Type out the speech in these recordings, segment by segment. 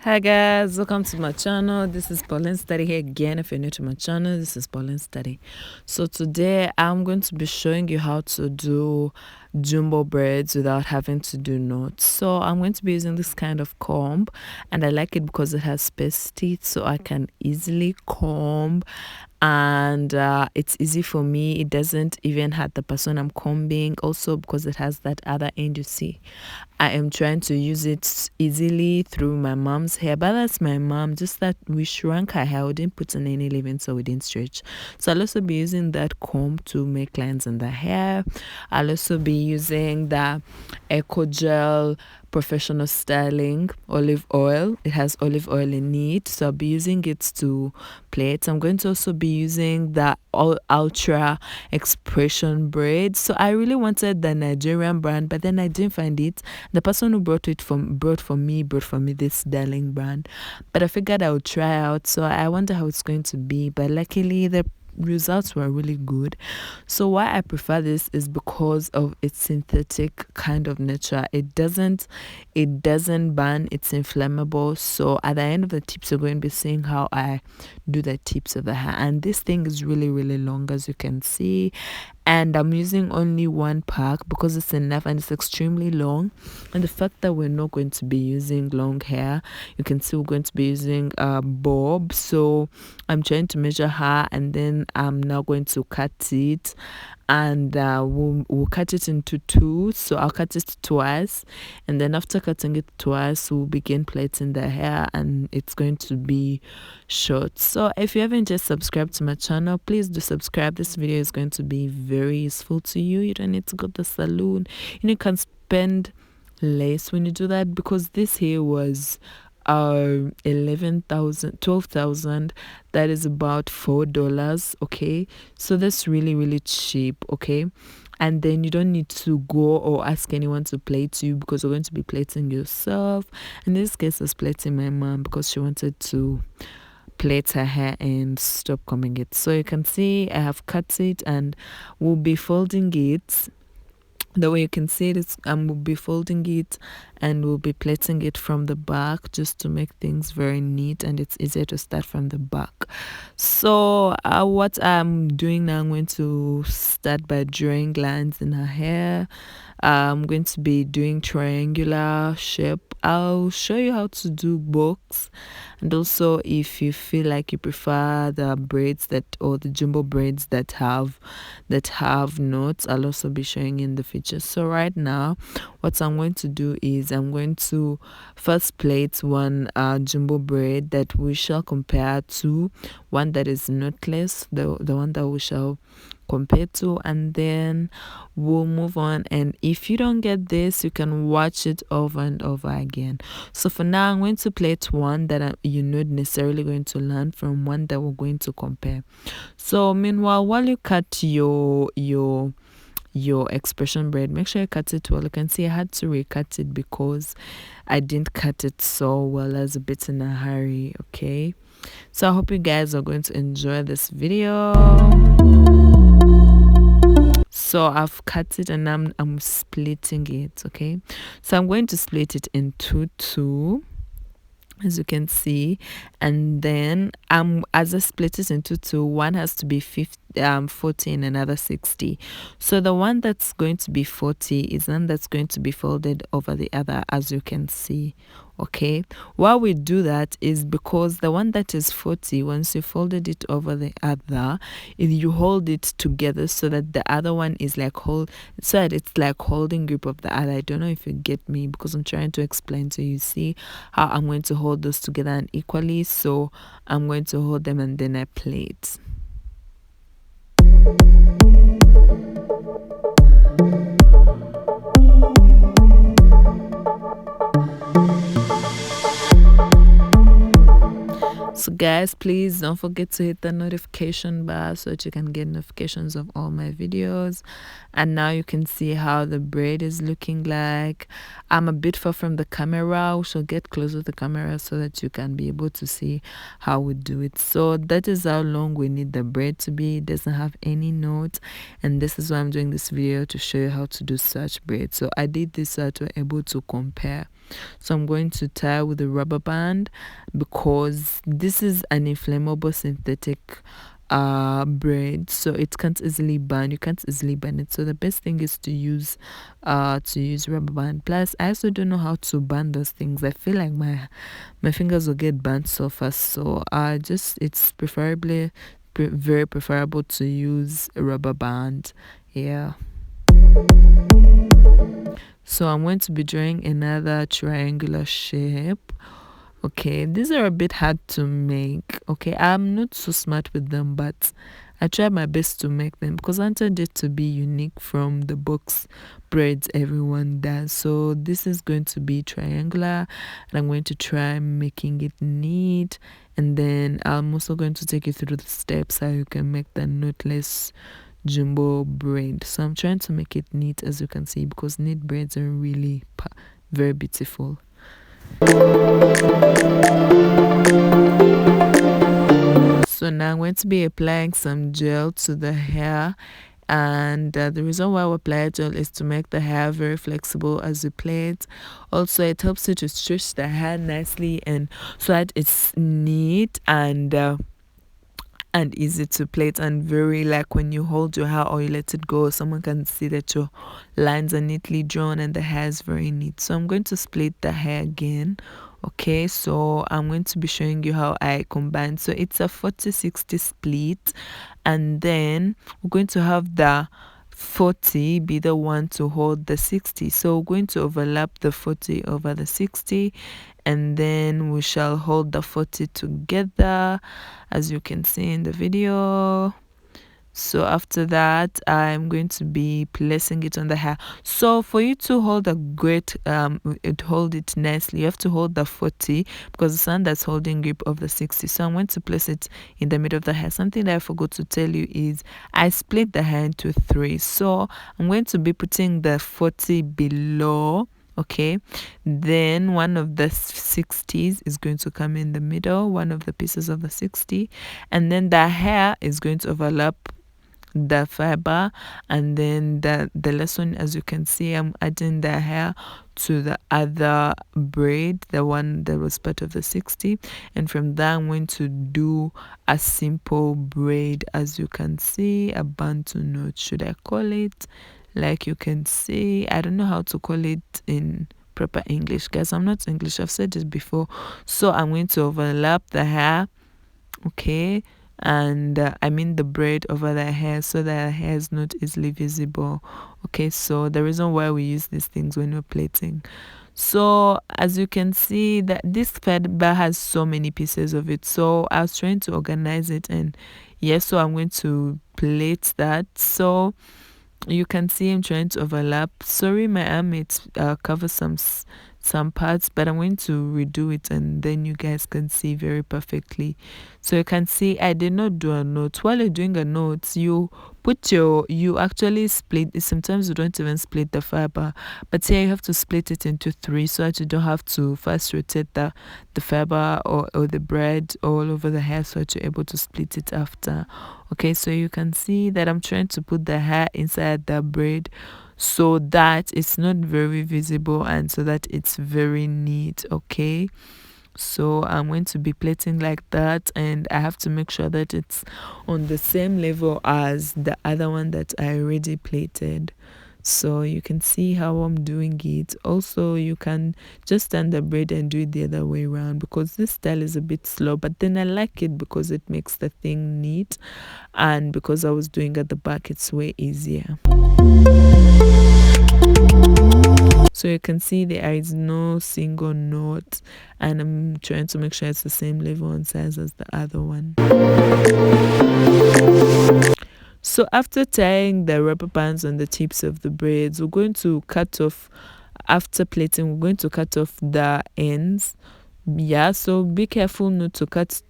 Hi guys, welcome to my channel. This is Pauline Study here again. If you're new to my channel, this is Pauline Study. So today I'm going to be showing you how to do jumbo braids without having to do knots. So I'm going to be using this kind of comb, and I like it because it has space teeth, so I can easily comb, and it's easy for me. It doesn't even hurt the person I'm combing. Also, because it has that other end, you see, I am trying to use it easily through my mom's hair, but that's my mom, just that we shrunk her hair. We didn't put in any leave-in, so we didn't stretch. So I'll also be using that comb to make lines in the hair. I'll also be using the Eco Gel Professional Styling olive oil. It has olive oil in it, so I'll be using it to plait. I'm going to also be using the Ultra Expression braids. So I really wanted the Nigerian brand, but then I didn't find it. The person who brought for me this darling brand, but I figured I would try out. So I wonder how it's going to be, but luckily the results were really good. So why I prefer this is because of its synthetic kind of nature. It doesn't burn, it's inflammable. So at the end of the tips, you're going to be seeing how I do the tips of the hair, and this thing is really long, as you can see, and I'm using only one pack because it's enough and it's extremely long. And the fact that we're not going to be using long hair, you can see we're going to be using a bob. So I'm trying to measure her, and then I'm now going to cut it, and we'll cut it into two. So I'll cut it twice, and then after cutting it twice, we'll begin plaiting the hair, and it's going to be short. So if you haven't just subscribed to my channel, please do subscribe. This video is going to be very useful to you. You don't need to go to the salon. You can spend less when you do that, because this hair was 12,000. That is about $4. Okay, so that's really cheap. Okay, and then you don't need to go or ask anyone to plait you, because you're going to be plaiting yourself. In this case, I was plaiting my mom because she wanted to plait her hair and stop combing it. So you can see I have cut it, and we'll be folding it. The way you can see it is we'll be folding it, and we'll be plaiting it from the back, just to make things very neat, and it's easier to start from the back. So what I'm doing now, I'm going to start by drawing lines in her hair. I'm going to be doing triangular shape. I'll show you how to do box, and also if you feel like you prefer the braids or the jumbo braids that have knots, I'll also be showing in the future. So right now, what I'm going to do is I'm going to first plait one jumbo braid that we shall compare to one that is knotless, the one that we shall compare to, and then we'll move on. And if you don't get this, you can watch it over and over again. So for now, I'm going to plait one that you're not necessarily going to learn from, one that we're going to compare. So meanwhile, while you cut your expression braid, make sure you cut it well. You can see I had to recut it because I didn't cut it so well. I was a bit in a hurry. Okay, so I hope you guys are going to enjoy this video. So I've cut it, and I'm splitting it. Okay, so I'm going to split it into two, as you can see, and then as I split it into two, one has to be 40 and another 60. So the one that's going to be 40 is one that's going to be folded over the other, as you can see. Okay, why we do that is because the one that is 40, once you folded it over the other, if you hold it together so that the other one is like it's like holding grip of the other. I don't know if you get me, because I'm trying to explain to you. See how I'm going to hold those together and equally. So I'm going to hold them, and then I plait. So guys, please don't forget to hit the notification bar so that you can get notifications of all my videos. And now you can see how the braid is looking like. I'm a bit far from the camera. We shall get close with the camera so that you can be able to see how we do it. So that is how long we need the braid to be. It doesn't have any knot, and this is why I'm doing this video, to show you how to do such braid. So I did this so that we're able to compare. So I'm going to tie with a rubber band, because this is an inflammable synthetic braid, so it can't easily burn. You can't easily burn it. So the best thing is to use rubber band. Plus, I also don't know how to burn those things. I feel like my fingers will get burnt so fast. So it's very preferable to use a rubber band. Yeah. So I'm going to be drawing another triangular shape. Okay, these are a bit hard to make. Okay, I'm not so smart with them, but I try my best to make them because I wanted it to be unique from the box braids everyone does. So this is going to be triangular, and I'm going to try making it neat, and then I'm also going to take you through the steps how you can make the knotless jumbo braid. So I'm trying to make it neat, as you can see, because neat braids are really very beautiful. So now I'm going to be applying some gel to the hair, and the reason why we apply gel is to make the hair very flexible as you play it. Also, it helps you to stretch the hair nicely, and so that it's neat and easy to plait, and very, like, when you hold your hair or you let it go, someone can see that your lines are neatly drawn and the hair is very neat. So I'm going to split the hair again. Okay, so I'm going to be showing you how I combine. So it's a 40-60 split, and then we're going to have the 40 be the one to hold the 60. So we're going to overlap the 40 over the 60, and then we shall hold the 40 together, as you can see in the video. So after that, I'm going to be placing it on the hair. So for you to hold hold it nicely, you have to hold the 40, because the one that's holding grip of the 60. So I'm going to place it in the middle of the hair. Something that I forgot to tell you is I split the hair into 3. So I'm going to be putting the 40 below. Okay, then one of the 60s is going to come in the middle, one of the pieces of the 60, and then the hair is going to overlap the fiber, and then the lesson, as you can see, I'm adding the hair to the other braid, the one that was part of the 60, and from there I'm going to do a simple braid, as you can see, a bantu knot, should I call it. Like you can see, I don't know how to call it in proper English, guys. I'm not English, I've said this before. So I'm going to overlap the hair, okay, and I mean the braid over the hair, so that the hair is not easily visible. Okay, so the reason why we use these things when we're plaiting. So as you can see, that this fiber has so many pieces of it, so I was trying to organize it, and yes, so I'm going to plait that. So you can see I'm trying to overlap. Sorry, my armpits cover some parts, but I'm going to redo it, and then you guys can see very perfectly. So you can see I did not do a knot. While you're doing a knot, you actually split it. Sometimes you don't even split the fiber, but here you have to split it into 3, so that you don't have to first rotate the fiber or the braid all over the hair, so that you're able to split it after. Okay, so you can see that I'm trying to put the hair inside the braid so that it's not very visible, and so that it's very neat. Okay, so I'm going to be plaiting like that, and I have to make sure that it's on the same level as the other one that I already plaited. So you can see how I'm doing it. Also, you can just turn the braid and do it the other way around, because this style is a bit slow, but then I like it because it makes the thing neat, and because I was doing at the back, it's way easier. So you can see there is no single knot, and I'm trying to make sure it's the same level and size as the other one. So after tying the rubber bands on the tips of the braids, we're going to cut off, after plaiting, we're going to cut off the ends. Yeah, so be careful not to cut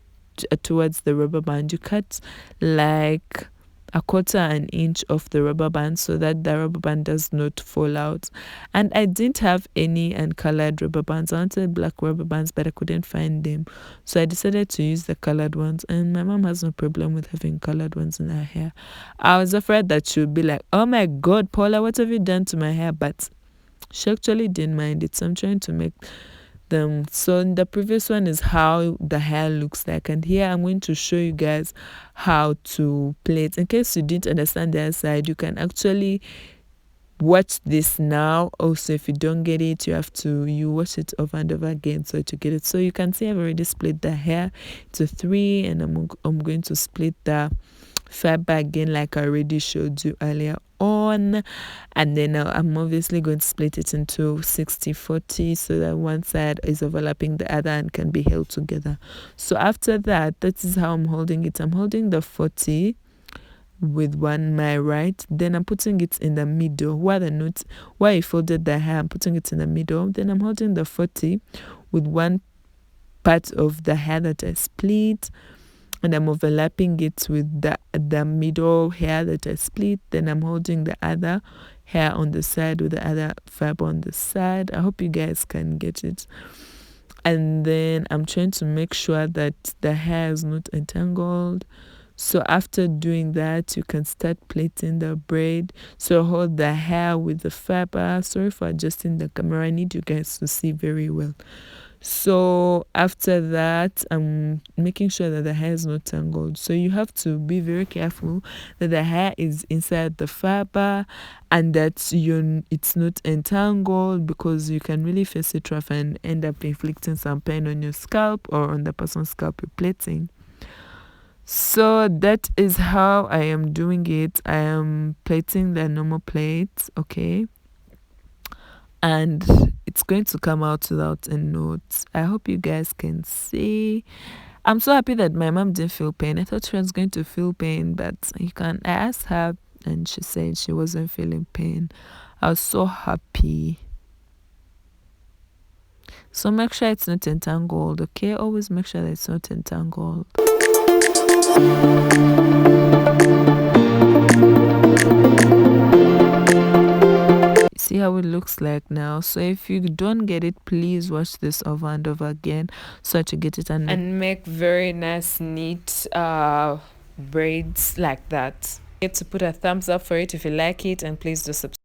towards the rubber band. You cut like a quarter an inch of the rubber band so that the rubber band does not fall out. And I didn't have any uncolored rubber bands. I wanted black rubber bands, but I couldn't find them, so I decided to use the colored ones. And my mom has no problem with having colored ones in her hair. I was afraid that she would be like, oh my god, Paula, what have you done to my hair? But she actually didn't mind it, so I'm trying to make them. So the previous one is how the hair looks like, and here I'm going to show you guys how to plait. In case you didn't understand the other side, you can actually watch this now. Also, if you don't get it, you watch it over and over again so to get it. So you can see I've already split the hair to 3, and I'm going to split the fiber again like I already showed you earlier on. And then I'm obviously going to split it into 60-40 so that one side is overlapping the other and can be held together. So after that is how I'm holding it. I'm holding the 40 with my right, then I'm putting it in the middle where I folded the hair. I'm putting it in the middle, then I'm holding the 40 with one part of the hair that I split, and I'm overlapping it with the middle hair that I split. Then I'm holding the other hair on the side with the other fiber on the side. I hope you guys can get it. And then I'm trying to make sure that the hair is not entangled. So after doing that, you can start plaiting the braid. So hold the hair with the fiber. Sorry for adjusting the camera, I need you guys to see very well. So after that, I'm making sure that the hair is not tangled. So you have to be very careful that the hair is inside the fiber and that it's not entangled, because you can really face it rough and end up inflicting some pain on your scalp or on the person's scalp you're plaiting. So that is how I am doing it. I am plaiting the normal plait, okay? And it's going to come out without a knot. I hope you guys can see. I'm so happy that my mom didn't feel pain. I thought she was going to feel pain, but I asked her and she said she wasn't feeling pain. I was so happy. So make sure it's not entangled, okay? Always make sure that it's not entangled. See how it looks like now. So if you don't get it, please watch this over and over again so to get it and make very nice neat braids like that. Get to put a thumbs up for it if you like it, and please do subscribe.